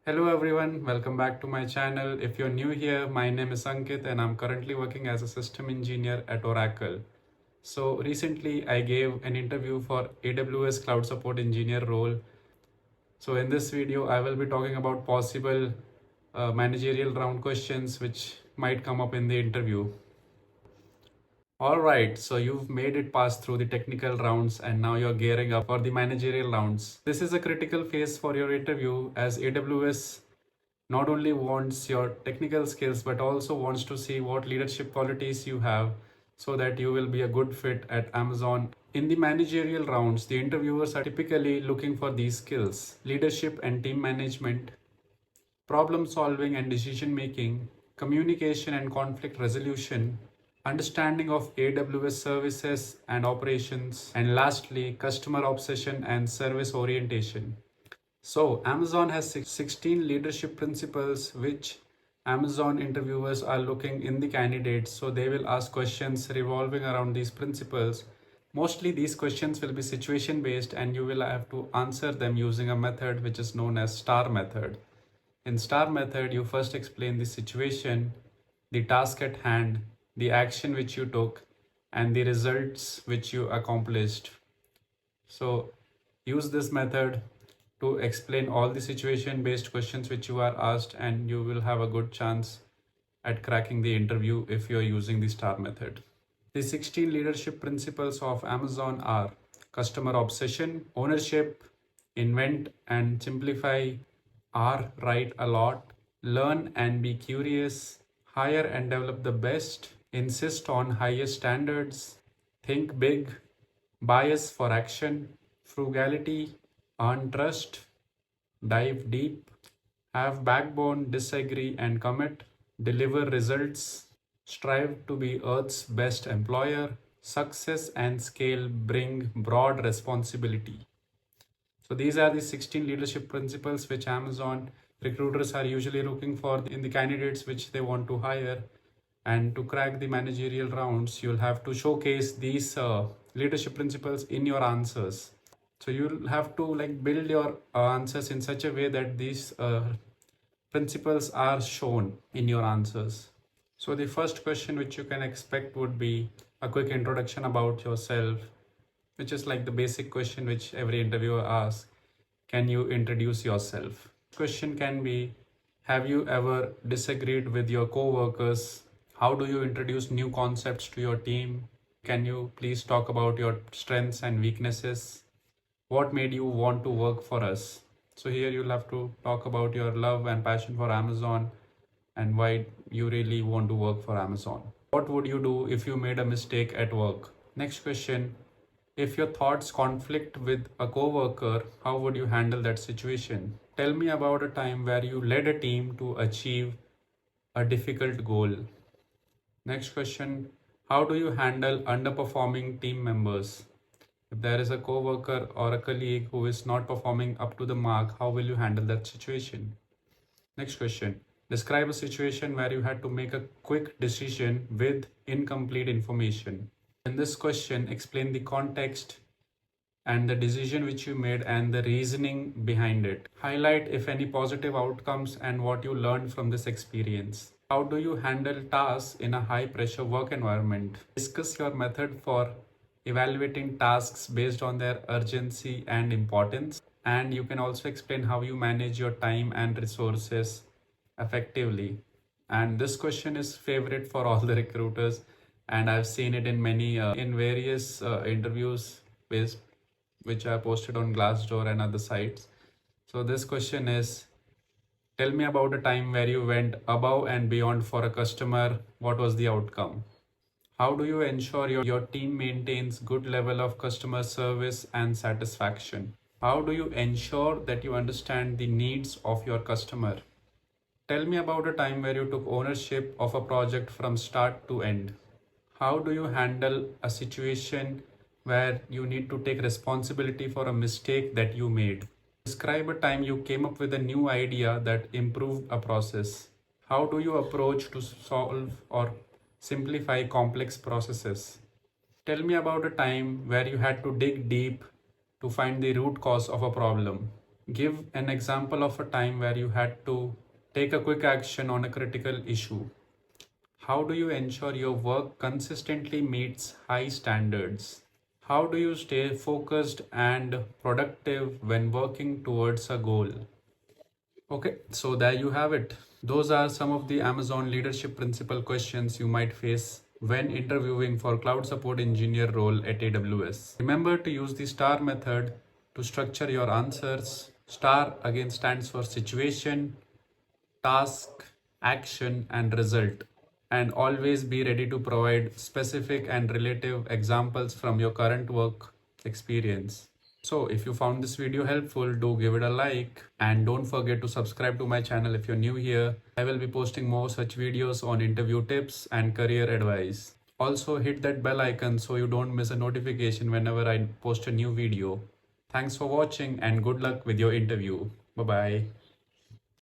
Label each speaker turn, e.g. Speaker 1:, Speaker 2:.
Speaker 1: Hello everyone, welcome back to my channel. If you're new here, my name is Ankit and I'm currently working as a system engineer at Oracle. So recently I gave an interview for AWS Cloud Support Engineer role. So in this video, I will be talking about possible managerial round questions which might come up in the interview. All right, so you've made it past through the technical rounds and now you're gearing up for the managerial rounds. This is a critical phase for your interview as AWS not only wants your technical skills but also wants to see what leadership qualities you have so that you will be a good fit at Amazon. In the managerial rounds, the interviewers are typically looking for these skills: leadership and team management, problem solving and decision making, communication and conflict resolution, understanding of AWS services and operations, and lastly, customer obsession and service orientation. So, Amazon has 16 leadership principles which Amazon interviewers are looking in the candidates. So, they will ask questions revolving around these principles. Mostly, these questions will be situation based, and you will have to answer them using a method which is known as STAR method. In STAR method, you first explain the situation, the task at hand, the action which you took, and the results which you accomplished. So, use this method to explain all the situation based questions which you are asked, and you will have a good chance at cracking the interview if you are using the STAR method. The 16 leadership principles of Amazon are customer obsession, ownership, invent and simplify, R, write a lot, learn and be curious, hire and develop the best, insist on highest standards, think big, bias for action, frugality, earn trust, dive deep, have backbone, disagree and commit, deliver results, strive to be Earth's best employer, success and scale bring broad responsibility. So these are the 16 leadership principles which Amazon recruiters are usually looking for in the candidates which they want to hire. And to crack the managerial rounds, you'll have to showcase these leadership principles in your answers. So you'll have to build your answers in such a way that these principles are shown in your answers. So the first question which you can expect would be a quick introduction about yourself, which is like the basic question which every interviewer asks. Can you introduce yourself? Question can be, have you ever disagreed with your co-workers? How do you introduce new concepts to your team? Can you please talk about your strengths and weaknesses? What made you want to work for us? So here you'll have to talk about your love and passion for Amazon and why you really want to work for Amazon. What would you do if you made a mistake at work? Next question, if your thoughts conflict with a coworker, how would you handle that situation? Tell me about a time where you led a team to achieve a difficult goal. Next question, how do you handle underperforming team members? If there is a coworker or a colleague who is not performing up to the mark, how will you handle that situation? Next question, describe a situation where you had to make a quick decision with incomplete information. In this question, explain the context and the decision which you made and the reasoning behind it. Highlight if any positive outcomes and what you learned from this experience. How do you handle tasks in a high pressure work environment? Discuss your method for evaluating tasks based on their urgency and importance. And you can also explain how you manage your time and resources effectively. And this question is favorite for all the recruiters, and I've seen it in many in various interviews based which are posted on Glassdoor and other sites. So this question is, tell me about a time where you went above and beyond for a customer. What was the outcome? How do you ensure your team maintains good level of customer service and satisfaction? How do you ensure that you understand the needs of your customer? Tell me about a time where you took ownership of a project from start to end. How do you handle a situation where you need to take responsibility for a mistake that you made? Describe a time you came up with a new idea that improved a process. How do you approach to solve or simplify complex processes? Tell me about a time where you had to dig deep to find the root cause of a problem. Give an example of a time where you had to take a quick action on a critical issue. How do you ensure your work consistently meets high standards? How do you stay focused and productive when working towards a goal? Okay, so there you have it. Those are some of the Amazon leadership principle questions you might face when interviewing for cloud support engineer role at AWS. Remember to use the STAR method to structure your answers. STAR again stands for situation, task, action, and result. And always be ready to provide specific and relative examples from your current work experience. So, if you found this video helpful, do give it a like and don't forget to subscribe to my channel if you're new here. I will be posting more such videos on interview tips and career advice. Also, hit that bell icon so you don't miss a notification whenever I post a new video. Thanks for watching and good luck with your interview. Bye bye.